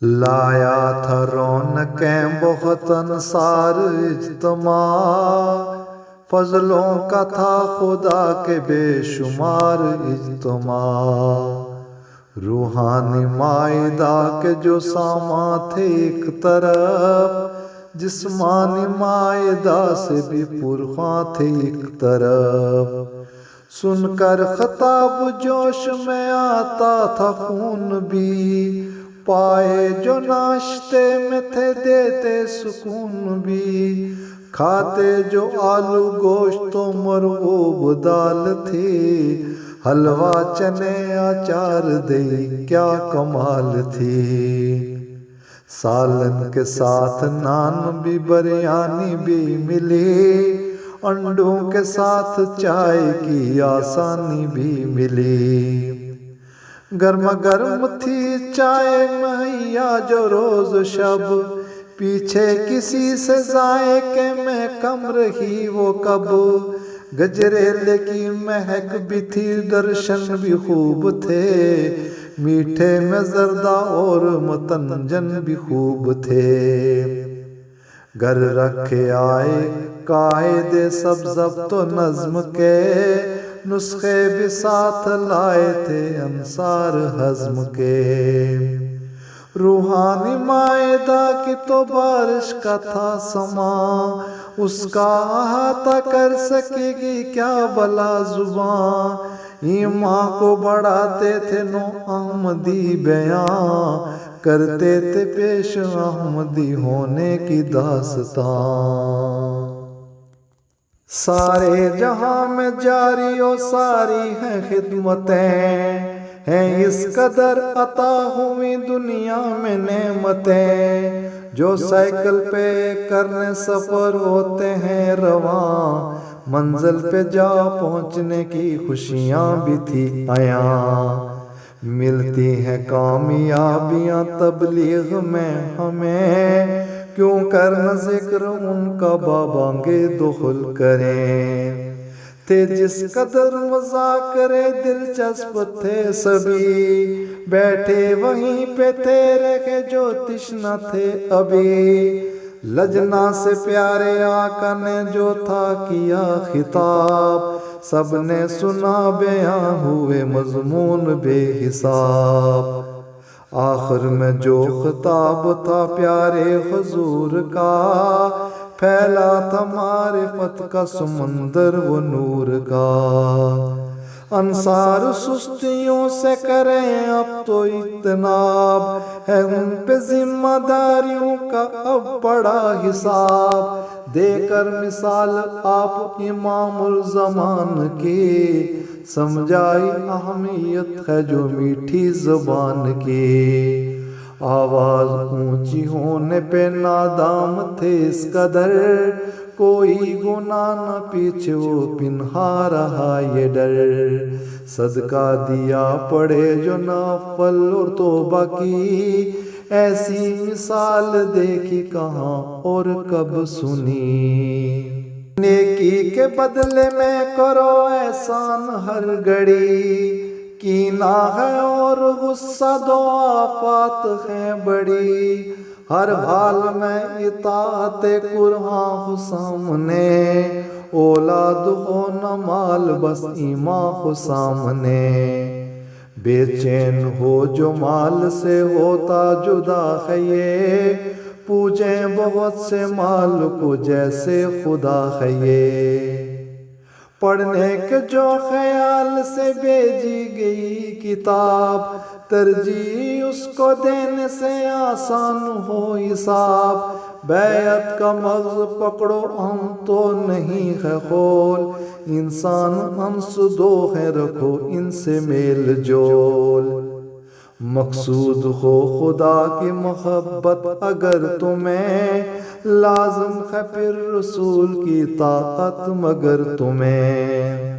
لایا تھا رونقیں بہت انصار اجتماع، فضلوں کا تھا خدا کے بے شمار اجتماع۔ روحانی مائدہ کے جو سامان تھے ایک طرف، جسمانی مائدہ سے بھی پرخواں تھے ایک طرف۔ سن کر خطاب جوش میں آتا تھا خون بھی، پائے جو ناشتے میں تھے دیتے سکون بھی۔ کھاتے جو آلو گوشت و مرغوب دال تھی، حلوہ چنے اچار دہی کیا کمال تھی۔ سالن کے ساتھ نان بھی بریانی بھی ملی، انڈوں کے ساتھ چائے کی آسانی بھی ملی۔ گرم گرم تھی چائے مہیا جو روز شب، پیچھے کسی سے ذائقے میں کم رہی وہ کب۔ گجریلے کی مہک بھی تھی درشن بھی خوب تھے، میٹھے میں زردہ اور متنجن بھی خوب تھے۔ گھر رکھے آئے قاعدے سب ضبط و نظم کے، نسخے بھی ساتھ لائے تھے انصار ہضم کے۔ روحانی مائدہ کی تو بارش کا تھا سماں، اس کا احاطہ کر سکے گی کیا بلا زباں۔ ایمان کو بڑھاتے تھے نو احمدی بیان، کرتے تھے پیش احمدی ہونے کی داستان۔ سارے جہاں میں جاری و ساری ہیں خدمتیں، ہیں اس قدر عطا ہوئی دنیا میں نعمتیں۔ جو سائیکل پہ کرنے سفر ہوتے ہیں رواں، منزل پہ جا پہنچنے کی خوشیاں بھی تھی عیاں۔ ملتی ہیں کامیابیاں تبلیغ میں ہمیں، کیوں کرنا ذکر ان کا بابانگے دخل کریں۔ تھے جس قدر مذاکرے دلچسپ تھے سبھی، بیٹھے وہیں پہ تھے رکھے جو تشنہ تھے ابھی۔ لجنا سے پیارے آقا نے جو تھا کیا خطاب، سب نے سنا بیاں ہوئے مضمون بے حساب۔ آخر میں جو خطاب تھا پیارے حضور کا، پھیلا تھا معرفت کا سمندر و نور کا۔ انصار سستیوں سے کریں اب تو اجتناب، ہے ان پہ ذمہ داریوں کا اب بڑا حساب۔ دے کر مثال آپ امام الزمان کی، سمجھائی اہمیت ہے جو میٹھی زبان کی۔ آواز اونچی ہونے پہ نادام تھے اس قدر، کوئی گناہ نہ پیچھے وہ پنہا رہا یہ ڈر۔ صدقہ دیا پڑے جو نفل اور توبہ کی، ایسی مثال دیکھی کہاں اور کب سنی۔ نیکی کے بدلے میں کرو احسان ہر گھڑی، کینہ ہے اور غصہ دو آفات ہیں بڑی۔ ہر حال میں اطاعت قرآن ہو سامنے، اولاد ہو نہ مال بس ایمان ہو سامنے۔ بے چین ہو جو مال سے ہوتا جدا ہے یہ، پوجیں بہت سے مال کو جیسے خدا ہے یہ۔ پڑھنے کے جو خیال سے بھیجی گئی کتاب، ترجیح اس کو دینے سے آسان ہو حساب۔ بیعت کا مغز پکڑو ہم تو نہیں ہے خول، انسان ہنس دو ہے رکھو ان سے میل جول۔ مقصود ہو خدا کی محبت اگر تمہیں، لازم ہے پھر رسول کی طاعت مگر تمہیں۔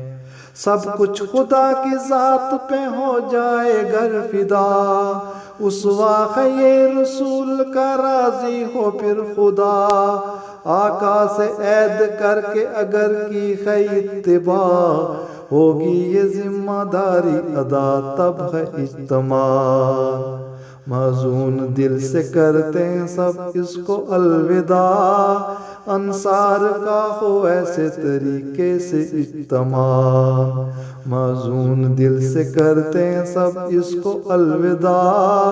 سب کچھ خدا کی ذات پہ ہو جائے گر فدا، اس واقع یہ رسول کا راضی ہو پھر خدا۔ آقا سے عہد کر کے اگر کی ہے اتباع، ہوگی یہ ذمہ داری ادا تب ہے اجتماع۔ معزون دل سے کرتے ہیں سب اس کو الوداع، انصار کا ہو ایسے طریقے سے اجتماع، معزون دل سے کرتے ہیں سب اس کو الوداع،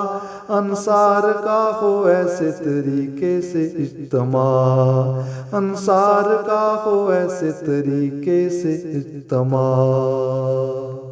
انصار کا ہو ایسے طریقے سے اجتماع، انصار کا ہو ایسے طریقے سے اجتماع۔